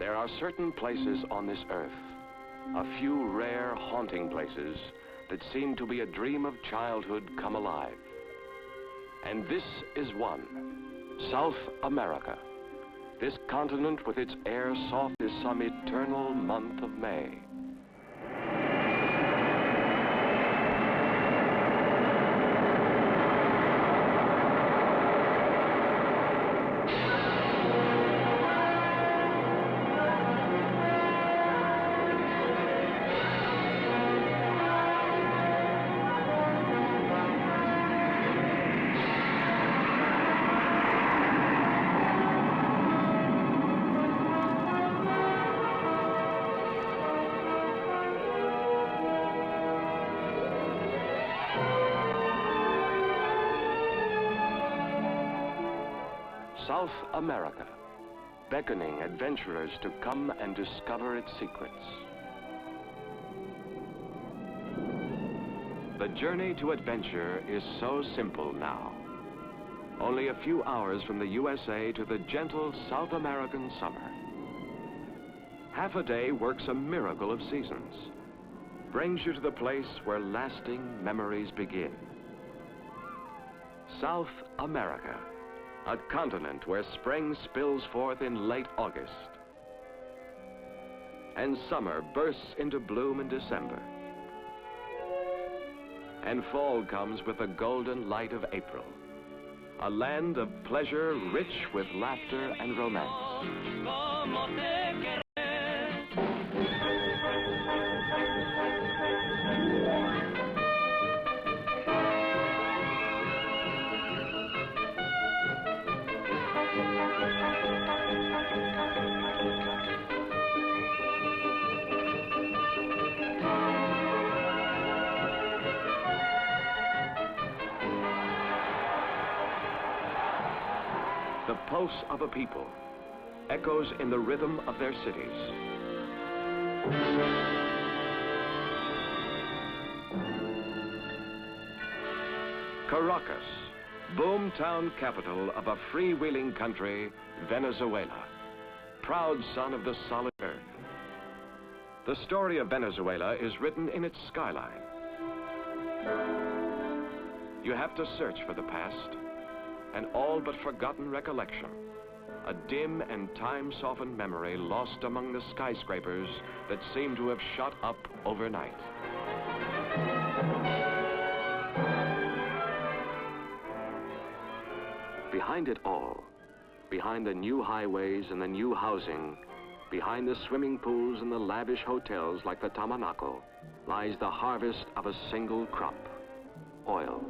There are certain places on this earth, a few rare haunting places that seem to be a dream of childhood come alive. And this is one, South America. This continent with its air soft as some eternal month of May. South America, beckoning adventurers to come and discover its secrets. The journey to adventure is so simple now. Only a few hours from the USA to the gentle South American summer. Half a day works a miracle of seasons, brings you to the place where lasting memories begin. South America. A continent where spring spills forth in late August and summer bursts into bloom in December, and fall comes with the golden light of April. A land of pleasure rich with laughter and romance. The pulse of a people echoes in the rhythm of their cities. Caracas, boomtown capital of a freewheeling country, Venezuela, proud son of the solid earth. The story of Venezuela is written in its skyline. You have to search for the past, an all but forgotten recollection, a dim and time-softened memory lost among the skyscrapers that seem to have shot up overnight. Behind it all, behind the new highways and the new housing, behind the swimming pools and the lavish hotels like the Tamanaco, lies the harvest of a single crop, oil.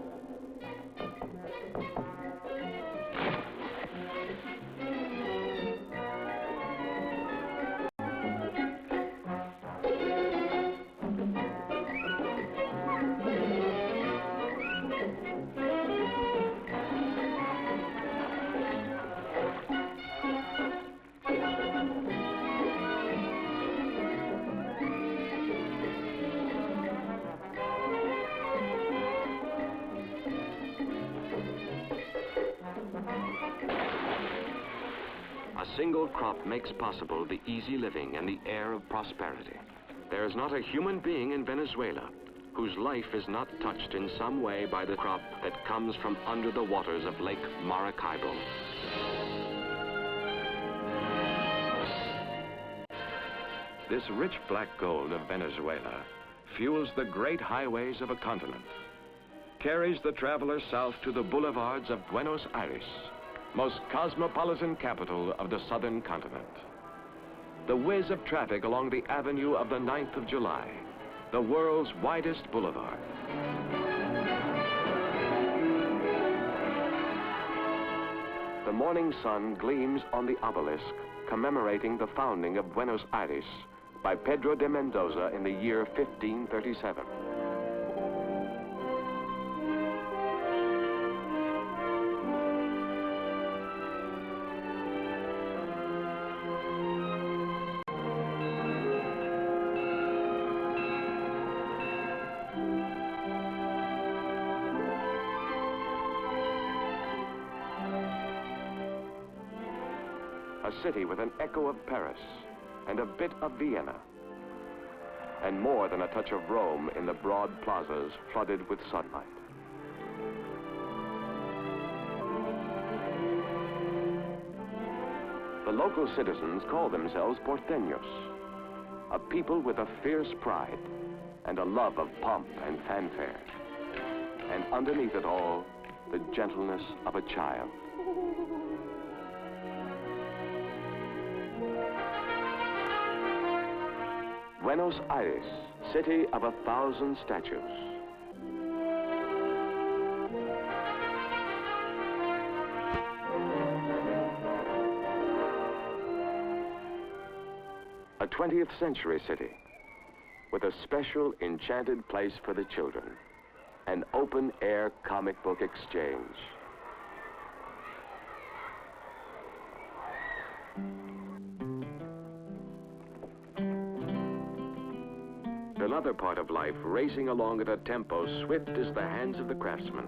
A single crop makes possible the easy living and the air of prosperity. There is not a human being in Venezuela whose life is not touched in some way by the crop that comes from under the waters of Lake Maracaibo. This rich black gold of Venezuela fuels the great highways of a continent, carries the traveler south to the boulevards of Buenos Aires, most cosmopolitan capital of the southern continent. The whiz of traffic along the avenue of the 9th of July, the world's widest boulevard. The morning sun gleams on the obelisk commemorating the founding of Buenos Aires by Pedro de Mendoza in the year 1537. A city with an echo of Paris, and a bit of Vienna, and more than a touch of Rome in the broad plazas flooded with sunlight. The local citizens call themselves porteños, a people with a fierce pride and a love of pomp and fanfare, and underneath it all, the gentleness of a child. Buenos Aires, city of 1,000 statues. A 20th century city with a special enchanted place for the children, an open-air comic book exchange. Another part of life, racing along at a tempo swift as the hands of the craftsman,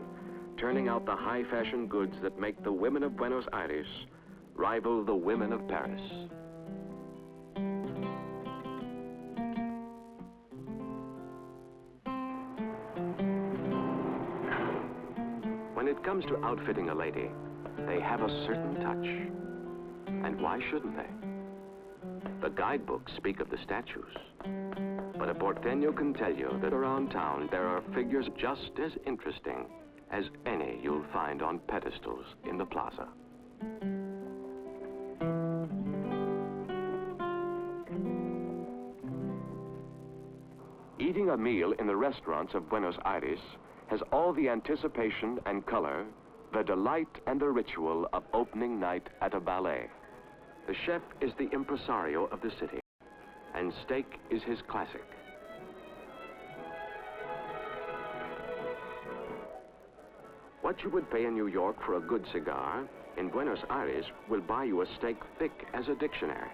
turning out the high-fashion goods that make the women of Buenos Aires rival the women of Paris. When it comes to outfitting a lady, they have a certain touch. And why shouldn't they? The guidebooks speak of the statues. But a porteño can tell you that around town there are figures just as interesting as any you'll find on pedestals in the plaza. Eating a meal in the restaurants of Buenos Aires has all the anticipation and color, the delight and the ritual of opening night at a ballet. The chef is the impresario of the city, and steak is his classic. What you would pay in New York for a good cigar, in Buenos Aires will buy you a steak thick as a dictionary.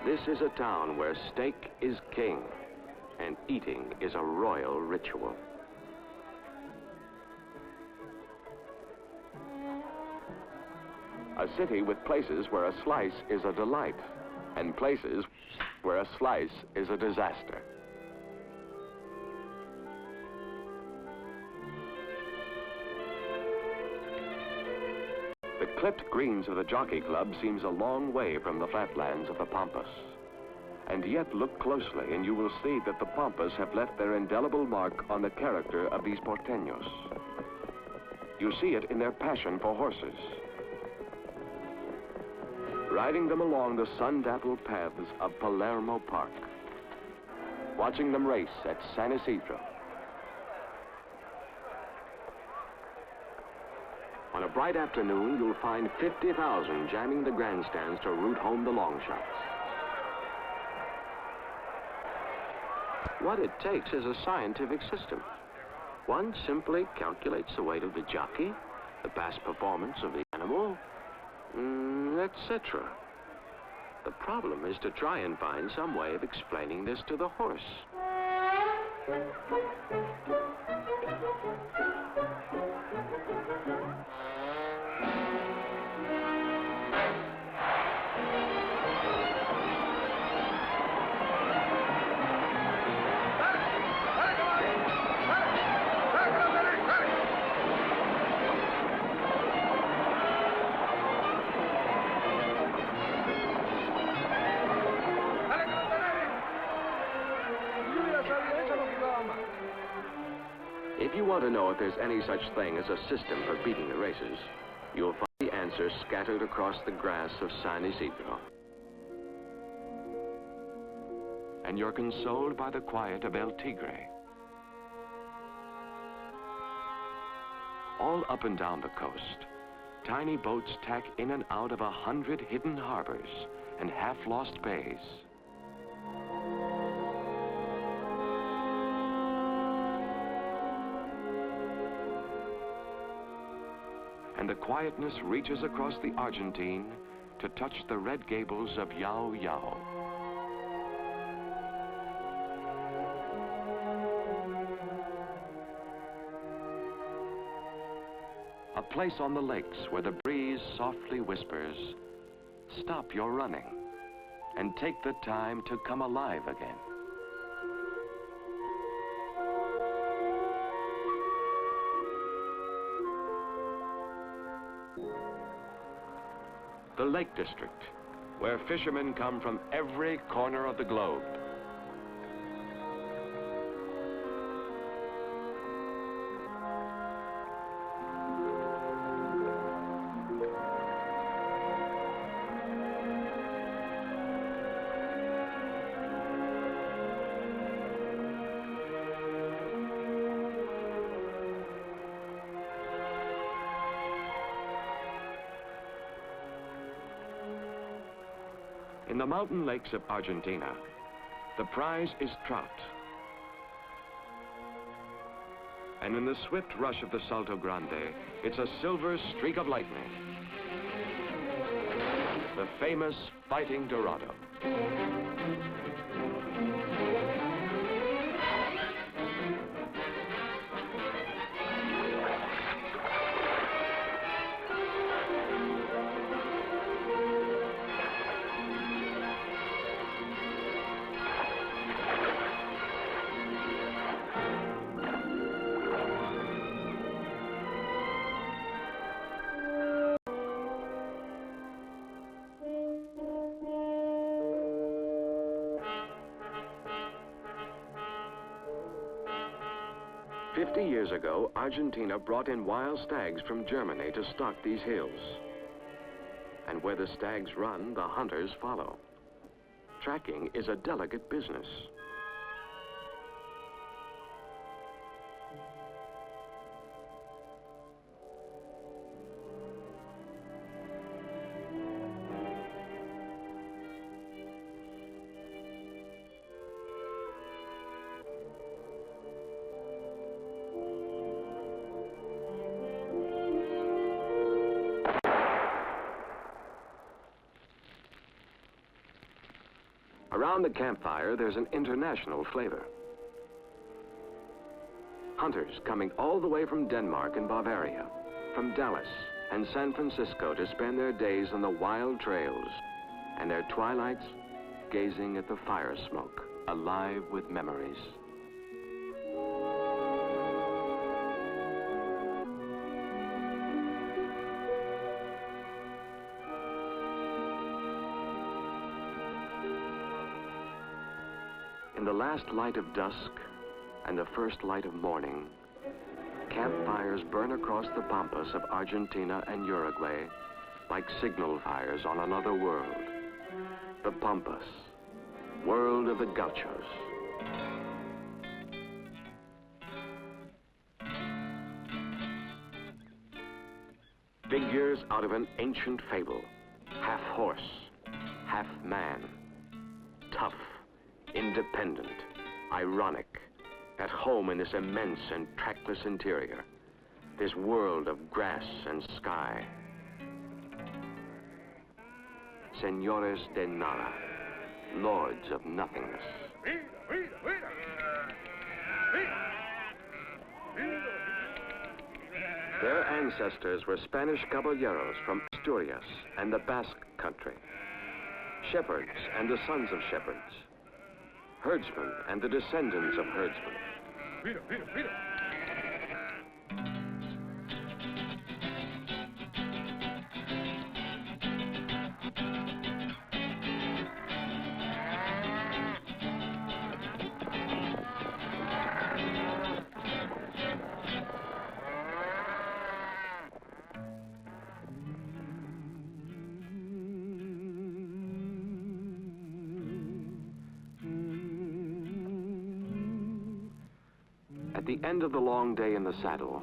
This is a town where steak is king, and eating is a royal ritual. A city with places where a slice is a delight, and places where a slice is a disaster. The clipped greens of the Jockey Club seems a long way from the flatlands of the Pampas. And yet look closely and you will see that the Pampas have left their indelible mark on the character of these porteños. You see it in their passion for horses. Riding them along the sun-dappled paths of Palermo Park. Watching them race at San Isidro. On a bright afternoon, you'll find 50,000 jamming the grandstands to root home the long shots. What it takes is a scientific system. One simply calculates the weight of the jockey, the past performance of the animal, etc. The problem is to try and find some way of explaining this to the horse. If you want to know if there's any such thing as a system for beating the races, you'll find the answer scattered across the grass of San Isidro. And you're consoled by the quiet of El Tigre. All up and down the coast, tiny boats tack in and out of 100 hidden harbors and half-lost bays. And the quietness reaches across the Argentine to touch the red gables of Yao Yao. A place on the lakes where the breeze softly whispers, "Stop your running and take the time to come alive again." The Lake District, where fishermen come from every corner of the globe. In the mountain lakes of Argentina, the prize is trout. And in the swift rush of the Salto Grande, it's a silver streak of lightning. The famous Fighting Dorado. "50 years ago, Argentina brought in wild stags from Germany to stock these hills. And where the stags run, the hunters follow. Tracking is a delicate business. Around the campfire, there's an international flavor. Hunters coming all the way from Denmark and Bavaria, from Dallas and San Francisco to spend their days on the wild trails, and their twilights gazing at the fire smoke, alive with memories. In the last light of dusk and the first light of morning, campfires burn across the pampas of Argentina and Uruguay like signal fires on another world. The pampas, world of the gauchos. Figures out of an ancient fable, half horse, half man, tough, independent, ironic, at home in this immense and trackless interior, this world of grass and sky. Señores de nada, lords of nothingness. Their ancestors were Spanish caballeros from Asturias and the Basque country, shepherds and the sons of shepherds, herdsmen and the descendants of herdsmen. At the end of the long day in the saddle,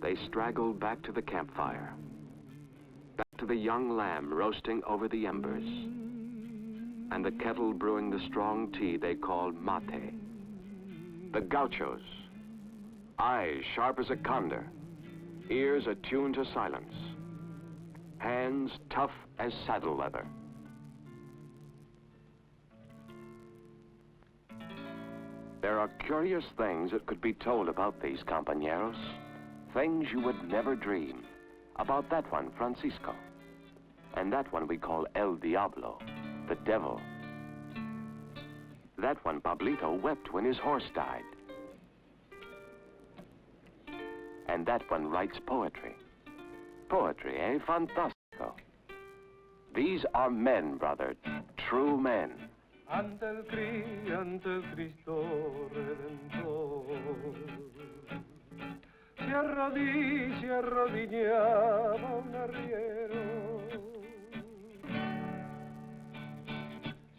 they straggled back to the campfire, back to the young lamb roasting over the embers, and the kettle brewing the strong tea they called mate. The gauchos, eyes sharp as a condor, ears attuned to silence, hands tough as saddle leather. There are curious things that could be told about these compañeros, things you would never dream, About that one, Francisco. And that one we call El Diablo, the devil. That one, Pablito, wept when his horse died. And that one writes poetry. Poetry, eh? Fantastico. These are men, brother, true men. Ante el Cristo Redentor, se arrodillaba un arriero.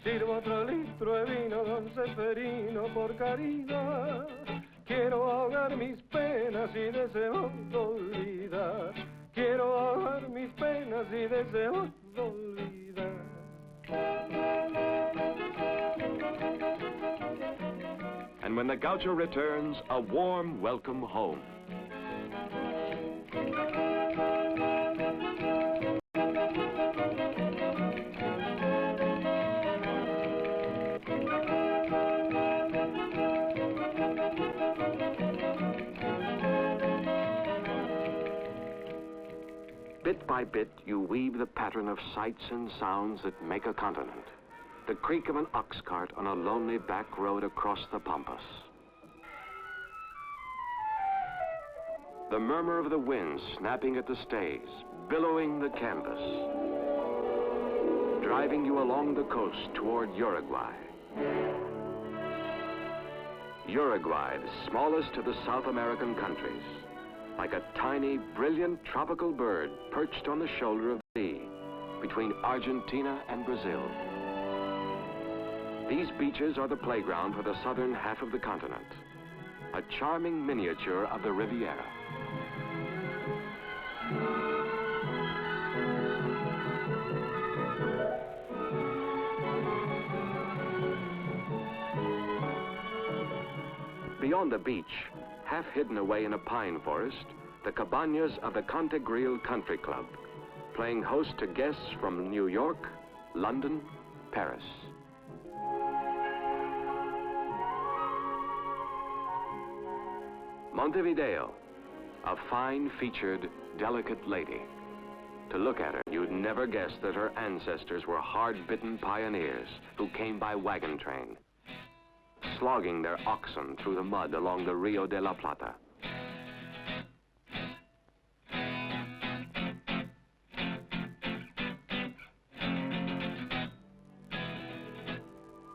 Sirvo otro litro de vino, don Seferino, por caridad. Quiero ahogar mis penas y deseos de olvidar. Quiero ahogar mis penas y deseos de olvidar. And when the gaucho returns, a warm welcome home. Bit by bit, you weave the pattern of sights and sounds that make a continent. The creak of an ox cart on a lonely back road across the pampas. The murmur of the wind snapping at the stays, billowing the canvas, driving you along the coast toward Uruguay. Uruguay, the smallest of the South American countries, like a tiny, brilliant tropical bird perched on the shoulder of the sea between Argentina and Brazil. These beaches are the playground for the southern half of the continent, a charming miniature of the Riviera. Beyond the beach, half hidden away in a pine forest, the cabanas of the Cantegril Country Club, playing host to guests from New York, London, Paris. Montevideo, a fine-featured, delicate lady. To look at her, you'd never guess that her ancestors were hard-bitten pioneers who came by wagon train, slogging their oxen through the mud along the Rio de la Plata.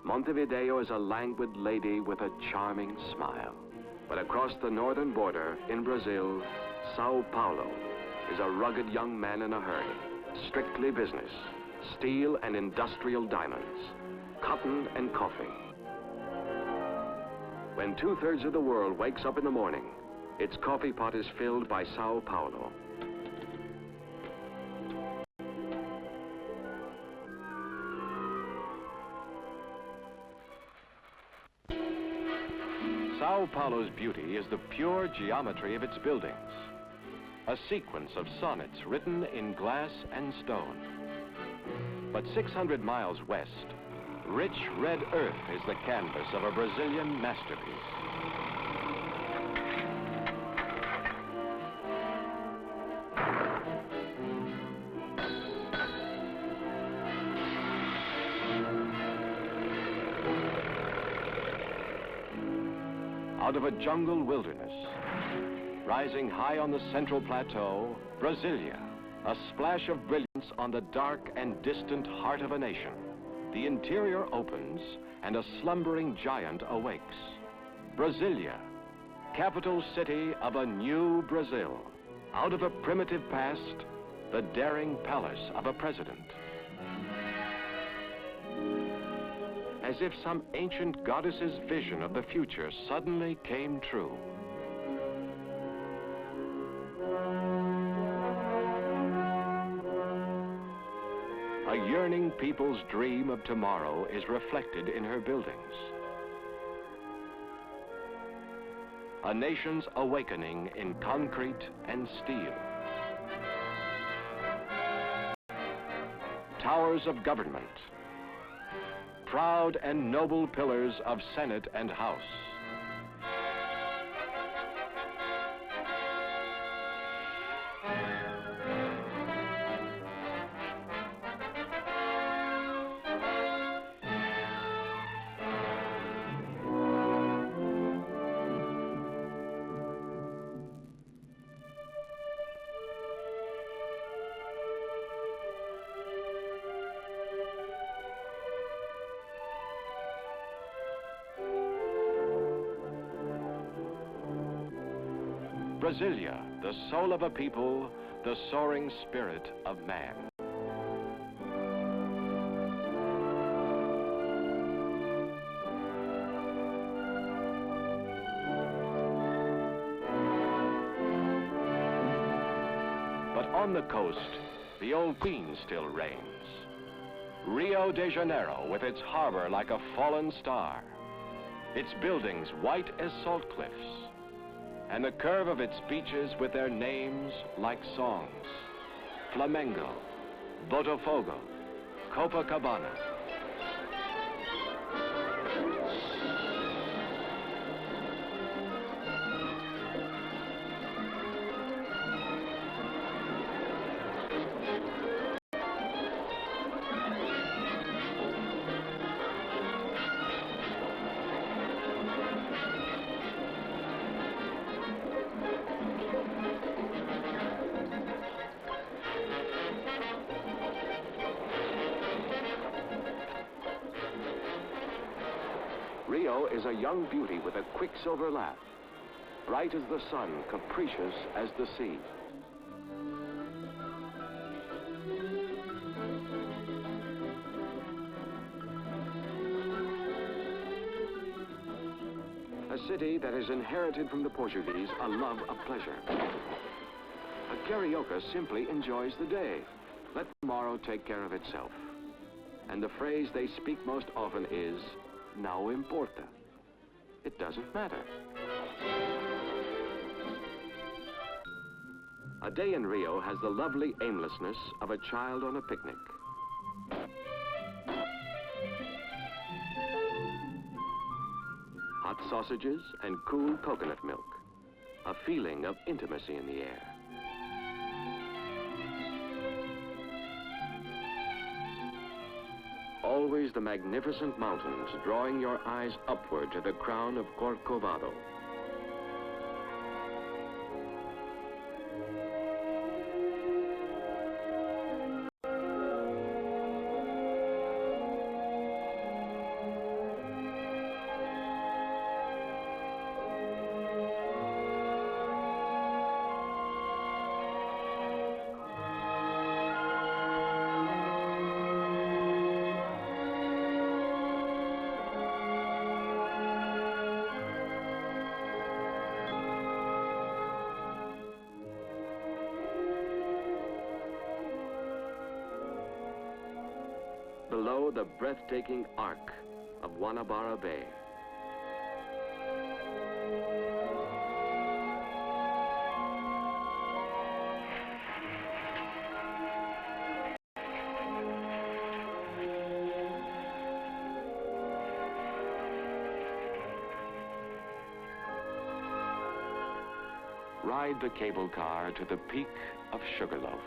Montevideo is a languid lady with a charming smile. But across the northern border, in Brazil, Sao Paulo is a rugged young man in a hurry. Strictly business, steel and industrial diamonds, cotton and coffee. When 2/3 of the world wakes up in the morning, its coffee pot is filled by Sao Paulo. Sao Paulo's beauty is the pure geometry of its buildings, a sequence of sonnets written in glass and stone. But 600 miles west, rich red earth is the canvas of a Brazilian masterpiece. Out of a jungle wilderness, rising high on the central plateau, Brasilia, a splash of brilliance on the dark and distant heart of a nation. The interior opens and a slumbering giant awakes. Brasilia, capital city of a new Brazil. Out of a primitive past, the daring palace of a president. As if some ancient goddess's vision of the future suddenly came true. A yearning people's dream of tomorrow is reflected in her buildings. A nation's awakening in concrete and steel. Towers of government. Proud and noble pillars of Senate and House. Brasilia, the soul of a people, the soaring spirit of man. But on the coast, the old queen still reigns. Rio de Janeiro, with its harbor like a fallen star, its buildings white as salt cliffs, and the curve of its beaches with their names like songs: Flamengo, Botafogo, Copacabana. Rio is a young beauty with a quicksilver laugh, bright as the sun, capricious as the sea. A city that has inherited from the Portuguese a love of pleasure. A carioca simply enjoys the day. Let tomorrow take care of itself. And the phrase they speak most often is, "No importa." It doesn't matter. A day in Rio has the lovely aimlessness of a child on a picnic. Hot sausages and cool coconut milk. A feeling of intimacy in the air. Always the magnificent mountains drawing your eyes upward to the crown of Corcovado. Below, the breathtaking arc of Guanabara Bay. Ride the cable car to the peak of Sugarloaf.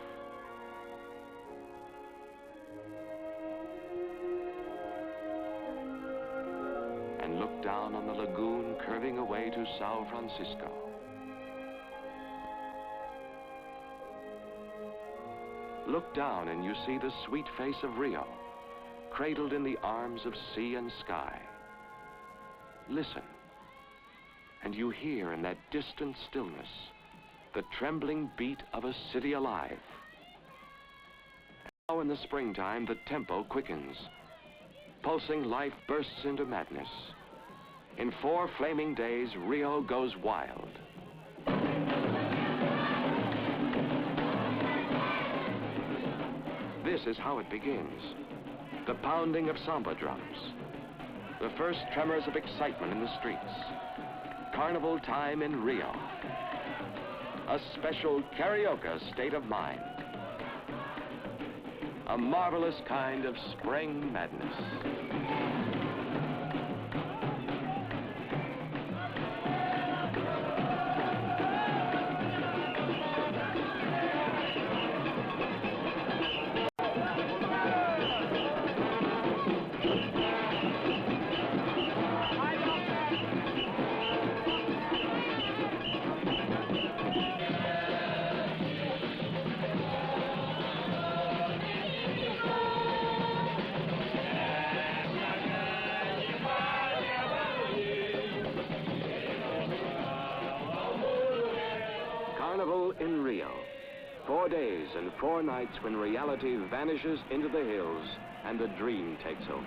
And look down on the lagoon curving away to Sao Francisco. Look down and you see the sweet face of Rio, cradled in the arms of sea and sky. Listen, and you hear in that distant stillness the trembling beat of a city alive. Now in the springtime, the tempo quickens. Pulsing life bursts into madness. In 4 flaming days, Rio goes wild. This is how it begins. The pounding of samba drums. The first tremors of excitement in the streets. Carnival time in Rio. A special carioca state of mind. A marvelous kind of spring madness. Rio. 4 days and 4 nights when reality vanishes into the hills and the dream takes over.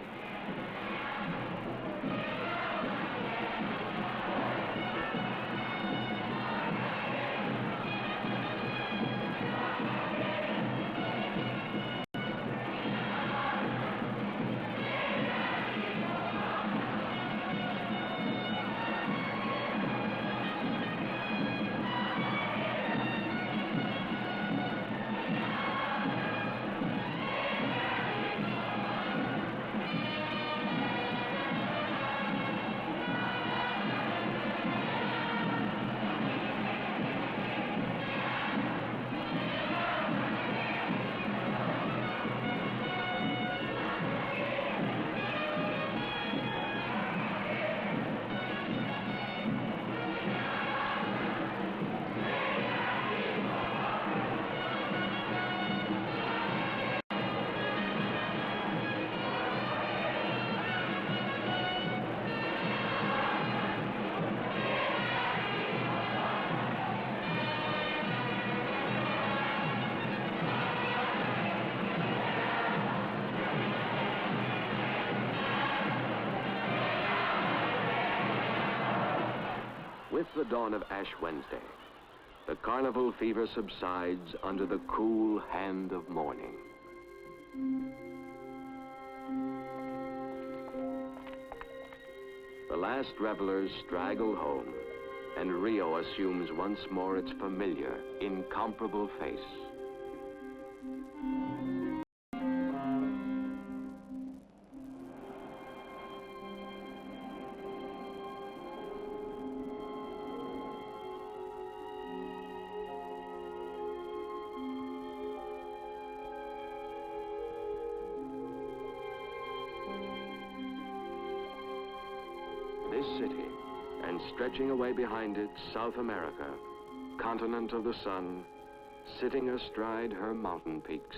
With the dawn of Ash Wednesday, the carnival fever subsides under the cool hand of morning. The last revelers straggle home, and Rio assumes once more its familiar, incomparable face. This city, and stretching away behind it, South America, continent of the sun, sitting astride her mountain peaks,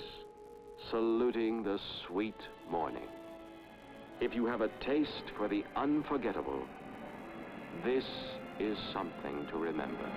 saluting the sweet morning. If you have a taste for the unforgettable, this is something to remember.